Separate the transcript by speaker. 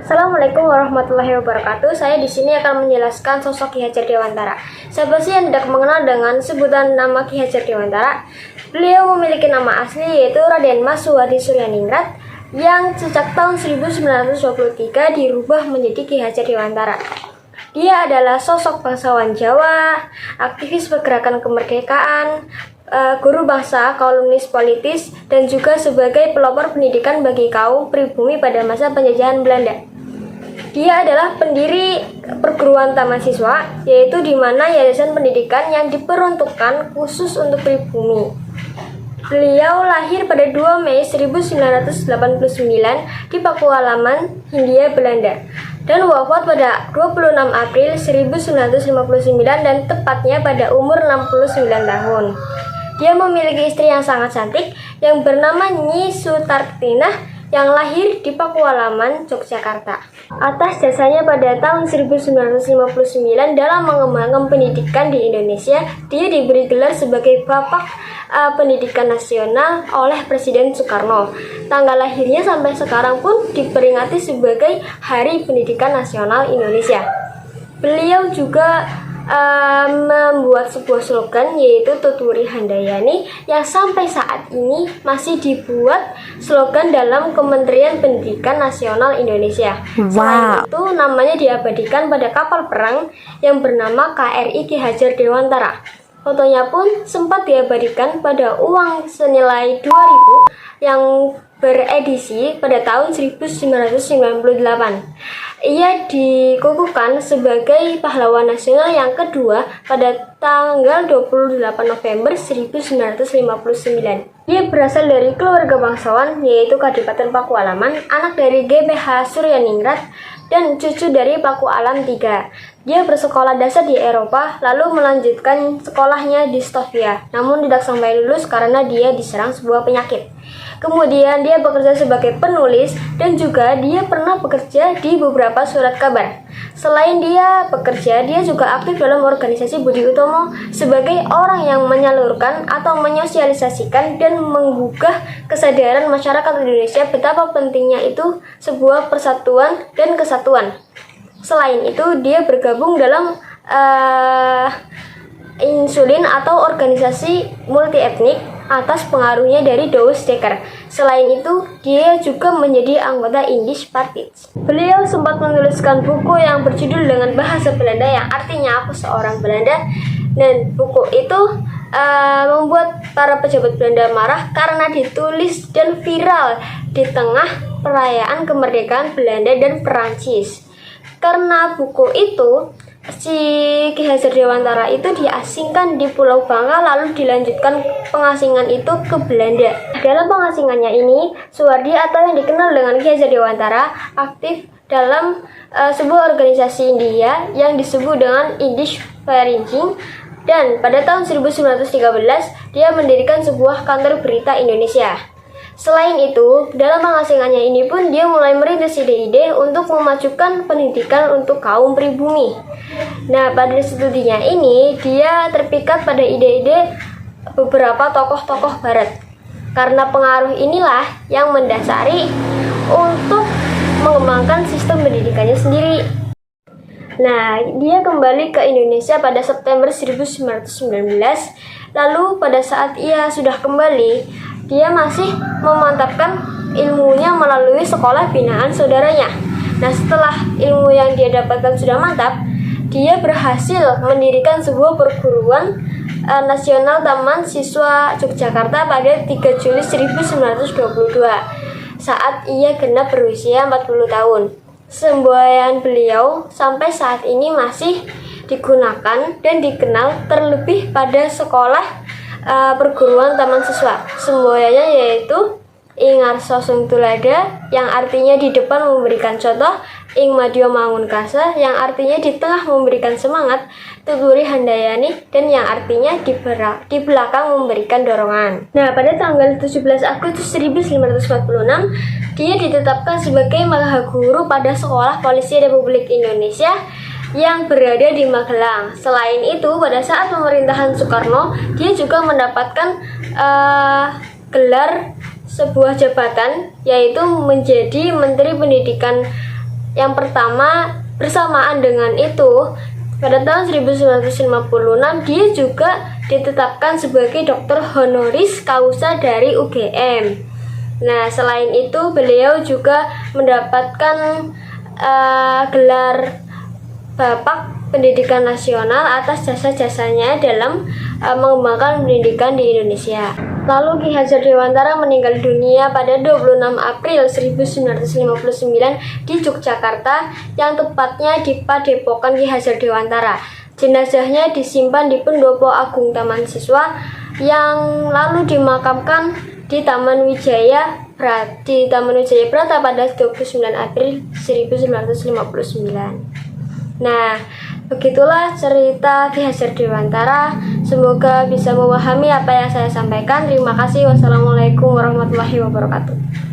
Speaker 1: Assalamualaikum warahmatullahi wabarakatuh. Saya di sini akan menjelaskan sosok Ki Hajar Dewantara. Siapa sih yang tidak mengenal dengan sebutan nama Ki Hajar Dewantara? Beliau memiliki nama asli yaitu Raden Mas Suhardi Suryaningrat yang sejak tahun 1923 dirubah menjadi Ki Hajar Dewantara. Dia adalah sosok bangsawan Jawa, aktivis pergerakan kemerdekaan, guru bangsa, kolumnis politis, dan juga sebagai pelopor pendidikan bagi kaum pribumi pada masa penjajahan Belanda. Dia adalah pendiri perguruan taman siswa, yaitu di mana yayasan pendidikan yang diperuntukkan khusus untuk pribumi. Beliau lahir pada 2 Mei 1989 di Pakualaman, Hindia Belanda, dan wafat pada 26 April 1959 dan tepatnya pada umur 69 tahun. Dia memiliki istri yang sangat cantik yang bernama Nyi Sutartinah yang lahir di Pakualaman, Yogyakarta. Atas jasanya pada tahun 1959 dalam mengembangkan pendidikan di Indonesia, dia diberi gelar sebagai Bapak Pendidikan Nasional oleh Presiden Soekarno. Tanggal lahirnya sampai sekarang pun diperingati sebagai Hari Pendidikan Nasional Indonesia. Beliau juga membuat sebuah slogan yaitu Tuturi Handayani yang sampai saat ini masih dibuat slogan dalam Kementerian Pendidikan Nasional Indonesia. Selain itu namanya diabadikan pada kapal perang yang bernama KRI Ki Hajar Dewantara. Fotonya pun sempat diabadikan pada uang senilai 2.000 yang beredisi pada tahun 1998. Ia dikukuhkan sebagai pahlawan nasional yang kedua pada tanggal 28 November 1959. Dia berasal dari keluarga bangsawan yaitu Kadipaten Pakualaman, anak dari GBH Suryaningrat, dan cucu dari Pakualam III. Dia bersekolah dasar di Eropa, lalu melanjutkan sekolahnya di Sofia, namun tidak sampai lulus karena dia diserang sebuah penyakit. Kemudian dia bekerja sebagai penulis dan juga dia pernah bekerja di beberapa surat kabar. Selain dia bekerja, dia juga aktif dalam organisasi Budi Utomo sebagai orang yang menyalurkan atau menyosialisasikan dan menggugah kesadaran masyarakat Indonesia betapa pentingnya itu sebuah persatuan dan kesatuan. Selain itu, dia bergabung dalam Insulin atau organisasi multi etnik atas pengaruhnya dari Douwe Dekker. Selain itu, dia juga menjadi anggota Indisch Partij. Beliau sempat menuliskan buku yang berjudul dengan bahasa Belanda yang artinya Aku Seorang Belanda, dan buku itu membuat para pejabat Belanda marah karena ditulis dan viral di tengah perayaan kemerdekaan Belanda dan Perancis. Karena buku itu, si Ki Hajar Dewantara itu diasingkan di Pulau Bangka lalu dilanjutkan pengasingan itu ke Belanda. Dalam pengasingannya ini, Suhardi atau yang dikenal dengan Ki Hajar Dewantara aktif dalam sebuah organisasi India yang disebut dengan Indisch Partij, dan pada tahun 1913 dia mendirikan sebuah kantor berita Indonesia. Selain itu, dalam pengasingannya ini pun dia mulai merintis ide-ide untuk memajukan pendidikan untuk kaum pribumi. Nah, pada studinya ini dia terpikat pada ide-ide beberapa tokoh-tokoh barat. Karena pengaruh inilah yang mendasari untuk mengembangkan sistem pendidikannya sendiri. Nah, dia kembali ke Indonesia pada September 1919. Lalu pada saat ia sudah kembali, dia masih memantapkan ilmunya melalui sekolah binaan saudaranya. Nah, setelah ilmu yang dia dapatkan sudah mantap, dia berhasil mendirikan sebuah perguruan nasional Taman Siswa Yogyakarta pada 3 Juli 1922 saat ia genap berusia 40 tahun. Semboyan beliau sampai saat ini masih digunakan dan dikenal terlebih pada sekolah perguruan taman siswa. Semboyannya yaitu Ing Arso Sung Tulada yang artinya di depan memberikan contoh, Ing Madya Mangun Kasa yang artinya di tengah memberikan semangat, Tuturi Handayani dan yang artinya di belakang memberikan dorongan. Nah, pada tanggal 17 Agustus 1946 dia ditetapkan sebagai Mahaguru pada Sekolah Polisi Republik Indonesia yang berada di Magelang. Selain itu, pada saat pemerintahan Soekarno, dia juga mendapatkan gelar sebuah jabatan, yaitu menjadi Menteri Pendidikan Yang pertama, bersamaan dengan itu, pada tahun 1956 dia juga ditetapkan sebagai doktor honoris causa dari UGM. Nah, selain itu beliau juga mendapatkan gelar Bapak Pendidikan Nasional atas jasa-jasanya dalam mengembangkan pendidikan di Indonesia. Lalu Ki Hajar Dewantara meninggal dunia pada 26 April 1959 di Yogyakarta, yang tepatnya di Padepokan Ki Hajar Dewantara. Jenazahnya disimpan di Pendopo Agung Taman Siswa, yang lalu dimakamkan di Taman Wijaya Brata pada 29 April 1959. Nah, begitulah cerita Ki Hajar Dewantara. Semoga bisa memahami apa yang saya sampaikan. Terima kasih. Wassalamualaikum warahmatullahi wabarakatuh.